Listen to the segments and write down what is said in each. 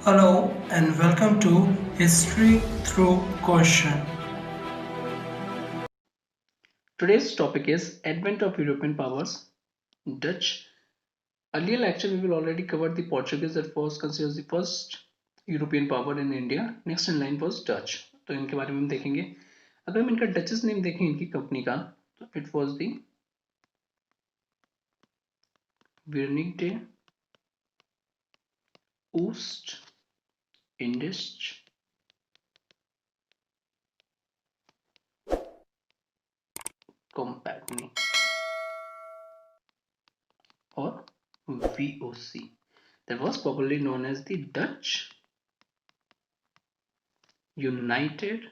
Hello and welcome to History Through Question. Today's topic is Advent of European Powers, Dutch. Earlier lecture we will already cover the Portuguese that was considered the first European power in India. Next in line was Dutch. तो इनके बारे में हम देखेंगे. अगर हम इनका duchess name देखें इनकी कंपनी का तो it was the Verenigde Oost Indische Compagnie or VOC. That was popularly known as the Dutch United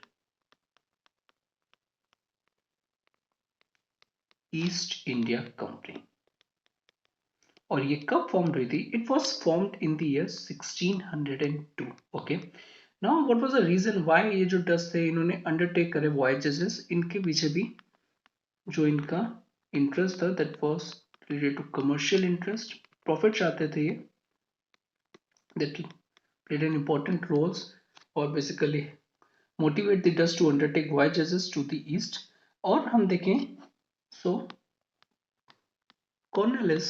East India company. और ये कब फॉर्म हुई थी? It was formed in the year 1602. Okay, now what was the reason why ये जो Dutch थे इन्होंने undertake करे वॉयजेस? इनके पीछे भी जो इनका इंटरेस्ट था that was related to commercial interest. Profit चाहते थे ये, that played an important roles और basically motivate the Dutch to undertake voyages to the East. और हम देखें सो कॉर्नलिस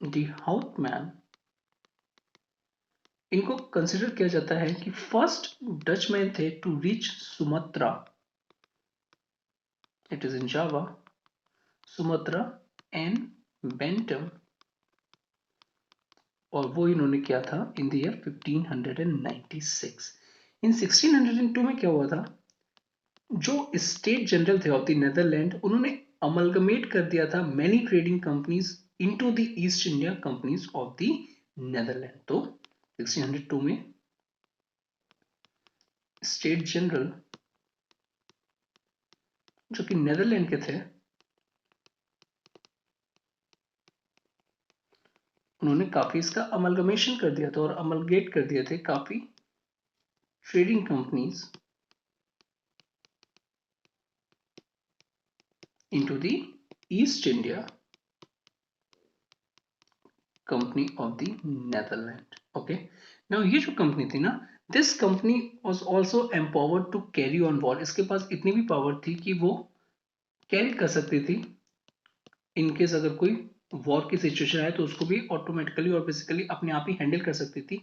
डी हाउटमैन इनको कंसिडर किया जाता है कि फर्स्ट डच मैन थे to reach Sumatra. It is in Java, Sumatra and Bantam. और वो इन्होंने किया था इन द ईयर 1596. इन 1602 में क्या हुआ था? जो स्टेट जनरल थे ऑफ द नेदरलैंड उन्होंने अमलगमेट कर दिया था many trading companies into the East India companies of the Netherland. तो 1602 में स्टेट जनरल जो कि नेदरलैंड के थे उन्होंने काफी इसका अमलगमेशन कर दिया था और अमलगेट कर दिए थे काफी trading companies into the East India company of the Netherland. Okay, now ये जो कंपनी थी ना, this company was also empowered to carry on war. इसके पास इतनी भी पावर थी कि वो कैरी कर सकती थी इनकेस अगर कोई वॉर की सिचुएशन आए तो उसको भी ऑटोमेटिकली और बेसिकली अपने आप ही हैंडल कर सकती थी.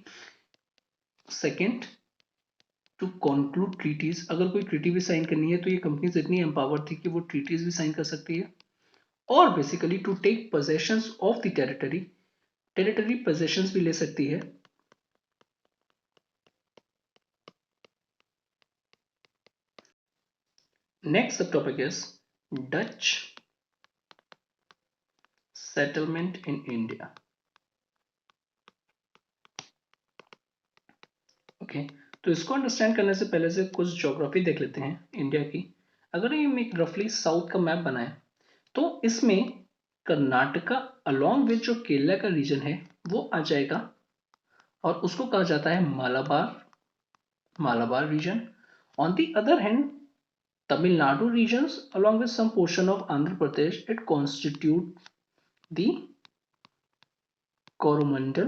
Second, to conclude treaties. अगर कोई ट्रीटी भी साइन करनी है तो ये कंपनीज इतनी एम्पावर थी कि वो ट्रीटीज भी साइन कर सकती है. और basically to take possessions of the territory, territory possessions भी ले सकती है. Next sub topic is Dutch settlement in India. Okay, तो इसको अंडरस्टैंड करने से पहले से कुछ ज्योग्राफी देख लेते हैं इंडिया की. अगर हम एक रफली साउथ का मैप बनाएं तो इसमें कर्नाटका अलोंग विद जो केरला का रीजन है वो आ जाएगा और उसको कहा जाता है Malabar, Malabar region. On the other hand Tamil Nadu regions along with some portion of Andhra Pradesh it constitute the Coromandel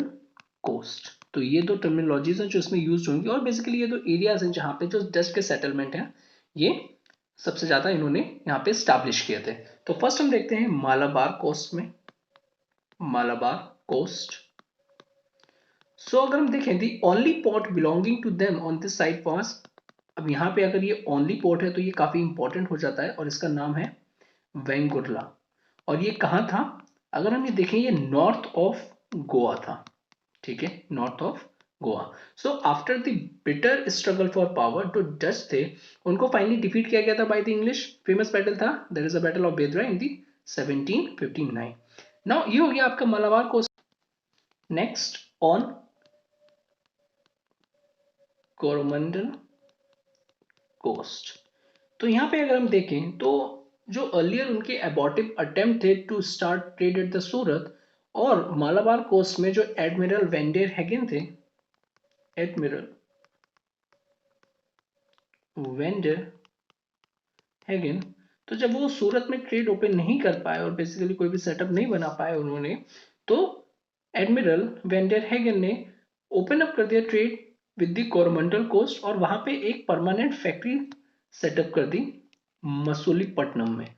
coast. तो ये दो टर्मिनोलॉजीज हैं जो इसमें यूज होंगी और बेसिकली ये दो एरियाज हैं जहां पे जो डच के सेटलमेंट हैं ये सबसे ज्यादा इन्होंने यहाँ पे स्टैब्लिश किए थे. तो फर्स्ट हम देखते हैं मालाबार कोस्ट में, मालाबार कोस्ट. सो अगर हम देखें the only port belonging to them on this side was, अब यहाँ पे अगर ये ओनली पोर्ट है तो ये काफी इंपॉर्टेंट हो जाता है और इसका नाम है वेंगुर्ला. और ये कहाँ था? अगर हम ये देखें ये नॉर्थ ऑफ गोवा था. ठीक है, north of Goa. So after the bitter struggle for power जो डच थे उनको फाइनली डिफीट किया गया था by the English. Famous battle था, there is a battle of Bedara in the 1759. Now ये हो गया आपका Malabar coast. Next on Coromandel coast. तो यहां पे अगर हम देखें तो जो अर्लियर उनके एबॉर्टिव अटेम्प्ट थे to start trade at the Surat और मालाबार कोस्ट में जो एडमिरल वेंडेर हैगन थे, एडमिरल वेंडर हैगन, तो जब वो सूरत में ट्रेड ओपन नहीं कर पाए और बेसिकली कोई भी सेटअप नहीं बना पाए उन्होंने, तो एडमिरल वेंडर हैगन ने ओपन अप कर दिया trade with the Coromandel coast और वहां पे एक परमानेंट फैक्ट्री सेटअप कर दी मसूलीपट्टनम में।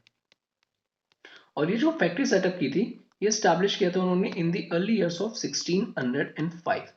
और ये जो फैक्ट्री सेटअप की थी ये स्टैब्लिश किया था उन्होंने in the early years of 1605।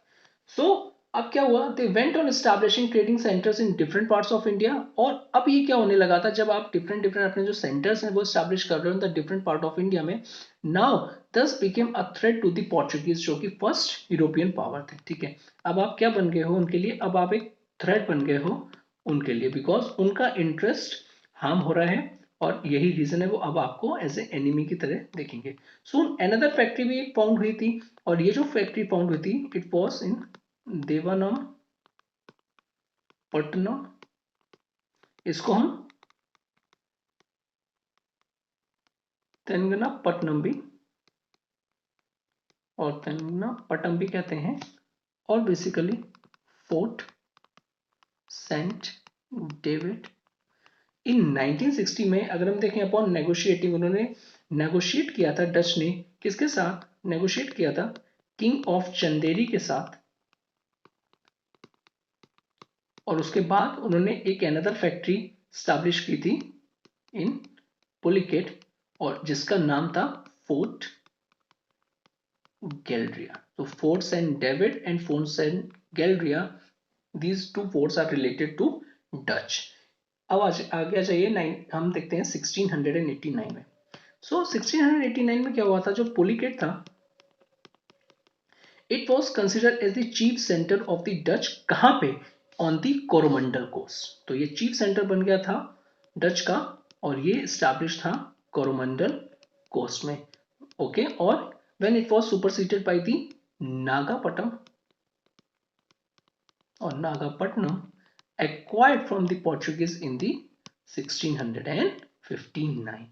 सो अब क्या हुआ, they went on establishing trading centres in different parts of India. और अब ये क्या होने लगा था, जब आप डिफरेंट डिफरेंट अपने जो सेंटर्स हैं वो स्टैब्लिश कर रहे हो in the different part of India में, now this became a threat to the Portuguese जो कि फर्स्ट यूरोपियन पावर थे। ठीक है, अब आप क्या बन गए हो उनके लिए, अब आप एक थ्रेट बन गए हो उनके लिए, बिकॉज उनका इंटरेस्ट हार्म हो रहा है और यही रीजन है वो अब आपको एज ए एनिमी की तरह देखेंगे। सो अनदर फैक्ट्री भी एक फाउंड हुई थी और ये जो फैक्ट्री फाउंड हुई थी इट वाज इन देवानम पट्टनम। इसको हम तेलंगाना पट्टनम भी और तेलंगाना पट्टनम भी कहते हैं। और बेसिकली फोर्ट सेंट डेविड इन 1960 में अगर हम देखें अपॉन नेगोशिएटिंग, उन्होंने नेगोशिएट किया था डच ने, किसके साथ नेगोशिएट किया था, किंग ऑफ चंदेरी के साथ। और उसके बाद उन्होंने एक अनदर फैक्ट्री स्टैब्लिश की थी इन पुलिकेट और जिसका नाम था फोर्ट गैलरिया। तो fort Saint David and fort Saint गैलरिया, these two forts are related to Dutch. अब आगे आ जाइए, हम देखते हैं 1689 में। सो 1689 में क्या हुआ था, जो पुलिकेट था it was considered as the chief centre of the Dutch. कहां पे, ऑन द कोरोमंडल कोस्ट। तो ये चीफ सेंटर बन गया था डच का और ये स्टैब्लिश था कोरोमंडल कोस्ट में। ओके, और when it was superseded by the Nagapattinam और Nagapattinam acquired from the Portuguese in the 1659।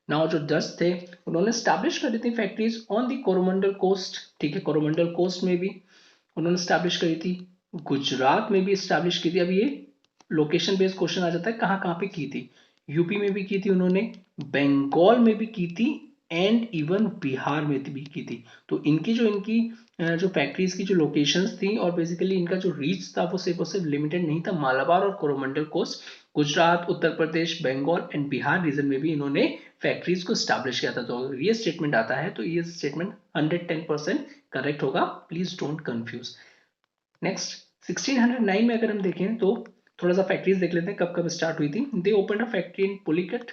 Now जो डच थे उन्होंने स्टैब्लिश करी थी factories on the Coromandel coast. ठीक है, कोरोमंडल कोस्ट में भी उन्होंने स्टैब्लिश करी थी, गुजरात में भी स्टैब्लिश की थी। अब ये लोकेशन बेस्ड क्वेश्चन आ जाता है, कहाँ कहाँ पे की थी। यूपी में भी की थी उन्होंने, बंगाल में भी की थी एंड इवन बिहार में भी की थी। तो इनकी जो फैक्ट्रीज की जो लोकेशंस थी और बेसिकली इनका जो रीच था वो सिर्फ लिमिटेड नहीं था मालाबार और Coromandel coast, Gujarat, Uttar Pradesh, Bengal and Bihar region में भी इन्होंने फैक्ट्रीज को स्टैब्लिश किया था। तो अगर ये स्टेटमेंट आता है तो ये स्टेटमेंट 110% करेक्ट होगा, प्लीज डोंट कंफ्यूज। नेक्स्ट 1609 में अगर हम देखें तो थोड़ा सा फैक्ट्रीज देख लेते हैं कब कब स्टार्ट हुई थी। दे open a factory in Pulicat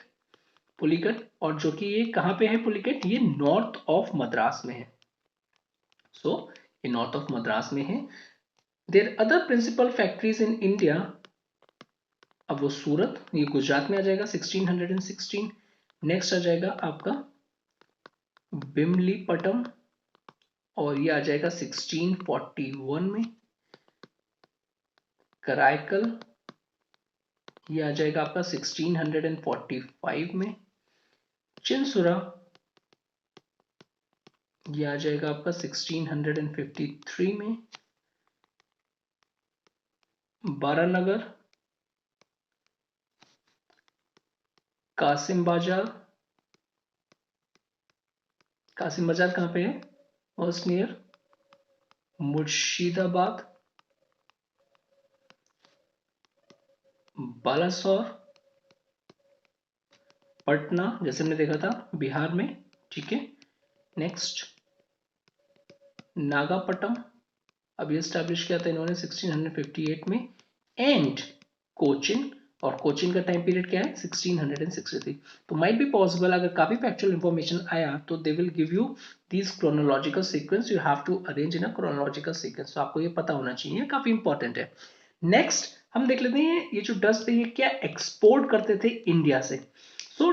और जो कि ये कहाँ पे है पुलिकट, ये नॉर्थ ऑफ मद्रास में है। सो ये नॉर्थ ऑफ मद्रास में है। Their other principal factories in India, अब वो सूरत, ये गुजरात में आ जाएगा 1616। नेक्स्ट आ जाएगा आपका बिमलीपट्टम और ये आ जाएगा 1641 में। कराईकल ये आ जाएगा आपका 1645 में। चिंसुरा ये आ जाएगा आपका 1653 में। बारानगर, कासिम बाजार, कासिम बाजार कहां पे है, मोस्ट नियर मुर्शिदाबाद, बालासोर, पटना जैसे हमने देखा था बिहार में। ठीक है, नेक्स्ट नागापट्टम, अब ये स्टैब्लिश किया था इन्होंने 1658 में। एंड कोचिन, और कोचिन का टाइम पीरियड क्या है 1663। तो माइट बी पॉसिबल अगर काफी फैक्चुअल इंफॉर्मेशन आया तो they will give you this chronological sequence, you have to arrange in a chronological sequence. तो आपको ये पता होना चाहिए, काफी इंपॉर्टेंट है। नेक्स्ट हम देख लेते हैं ये जो डच थे ये क्या एक्सपोर्ट करते थे इंडिया से। So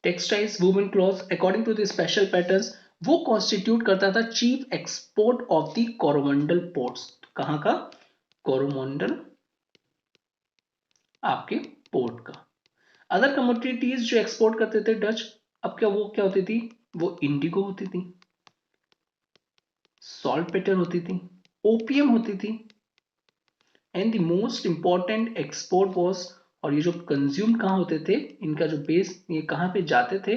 textiles, women cloths according to the special patterns, वो कॉन्स्टिट्यूट करता था chief export of the Coromandel ports. कहां का, कोरोमंडल आपके पोर्ट का। अदर कमोडिटीज जो एक्सपोर्ट करते थे डच, अब वो क्या होती थी, वो इंडिगो होती थी, सॉल्ट पेटर होती थी, ओपियम होती थी and the most important export was, और ये जो कंज्यूम कहाँ होते थे, इनका जो बेस ये कहाँ पे जाते थे,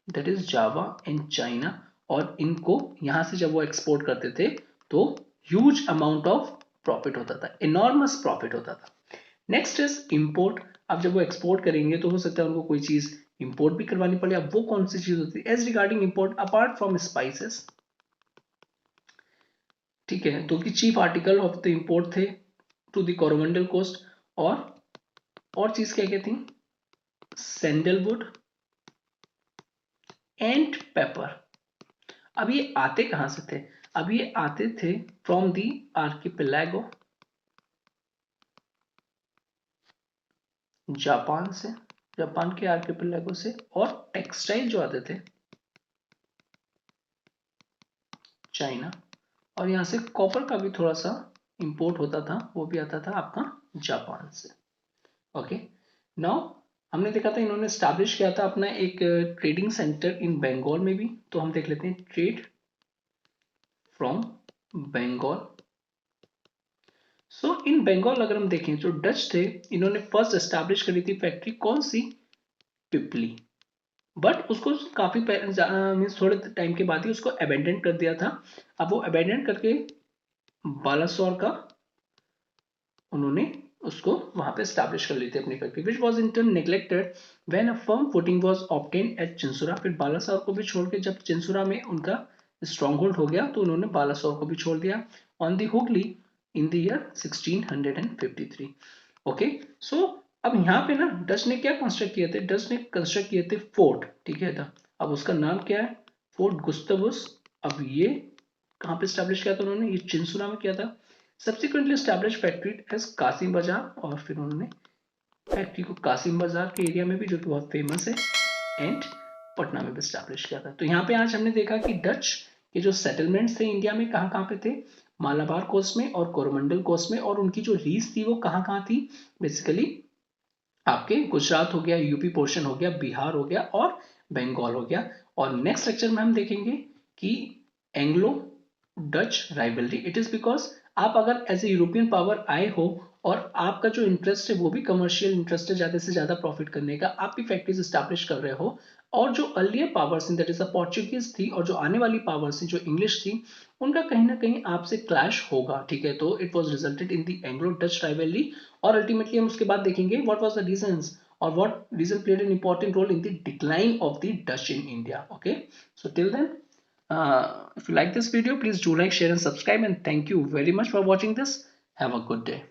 that is Java and China. और इनको यहाँ से जब वो एक्सपोर्ट करते थे तो ह्यूज अमाउंट ऑफ प्रॉफिट होता था, इनॉर्मस प्रॉफिट होता था। Next is import. अब जब वो एक्सपोर्ट करेंगे तो हो सकता है उनको कोई चीज इंपोर्ट भी करवानी पड़े। अब वो कौन सी चीज होती है? As regarding import, apart from spices, ठीक है, तो कि chief article of the import थे टू द कोरोमंडल कोस्ट, और चीज क्या क्या थी? Sandalwood and pepper. अब ये आते कहां से थे? अब ये आते थे फ्रॉम दी आर्किपेलागो, जापान से, जापान के आर्किपेलागो से। और टेक्सटाइल जो आते थे चाइना, और यहाँ से कॉपर का भी थोड़ा सा इंपोर्ट होता था, वो भी आता था आपका जापान से। ओके, नाउ हमने देखा था इन्होंने स्टैब्लिश किया था अपना एक ट्रेडिंग सेंटर इन बंगाल में भी, तो हम देख लेते हैं ट्रेड फ्रॉम बंगाल। सो इन बंगाल अगर हम देखें जो डच थे, इन्होंने फर्स्ट एस्टैब्लिश करी थी फैक्ट्री कौन सी? पिपली। बट उसको काफी मीन्स थोड़े टाइम के बाद ही उसको अबेंडन कर दिया था। अब वो अबेंडन करके बालासोर का उन्होंने उसको वहां पे स्टैब्लिश कर ली थी अपनी factory, which was in turn neglected when a firm footing was obtain at Chinsurah. फिर बालासोर को भी छोड़ के जब चिंसुरा में उनका स्ट्रॉन्ग होल्ड हो गया तो उन्होंने बालासोर को भी छोड़ दिया on the Hooghly in the year 1653। Okay, so अब यहाँ पे ना डच ने क्या कंस्ट्रक्ट किए थे? डच ने कंस्ट्रक्ट किए थे फोर्ट, ठीक है था। अब उसका नाम क्या है? Fort Gustavus. अब ये कहाँ पे स्टैब्लिश किया था उन्होंने? ये चिंसुरा में किया था। Subsequently establish factory as Kasim Bazar, और फिर उन्होंने फैक्ट्री को कासिम बाजार के एरिया में भी, जो कि बहुत फेमस है, एंड पटना में भी स्टैब्लिश किया था। तो यहाँ पे आज हमने देखा कि डच के जो सेटलमेंट्स थे इंडिया में कहाँ कहाँ पे थे? मालाबार कोस्ट में और कोरोमंडल कोस्ट में। और उनकी जो रीच थी वो कहाँ कहाँ थी? बेसिकली आपके गुजरात हो गया, यूपी पोर्शन हो गया, बिहार हो गया और बंगाल हो गया। और नेक्स्ट लेक्चर में हम देखेंगे कि Anglo Dutch rivalry, it is because आप अगर एज ए यूरोपियन पावर आए हो और आपका जो इंटरेस्ट है वो भी कमर्शियल इंटरेस्ट है, ज्यादा से ज्यादा प्रॉफिट करने का, आप भी फैक्ट्रीज स्टैब्लिश कर रहे हो, और जो earlier powers that is Portuguese थी और जो आने वाली पावर्स थी जो इंग्लिश थी, उनका कहीं ना कहीं आपसे क्लैश होगा, ठीक है। तो it was resulted in the Anglo Dutch rivalry. और अल्टीमेटली हम उसके बाद देखेंगे what was the reasons or what reason played an important role in the decline of the Dutch in India. Okay, so till then, if you like this video, please do like, share and subscribe, and thank you very much for watching this. Have a good day.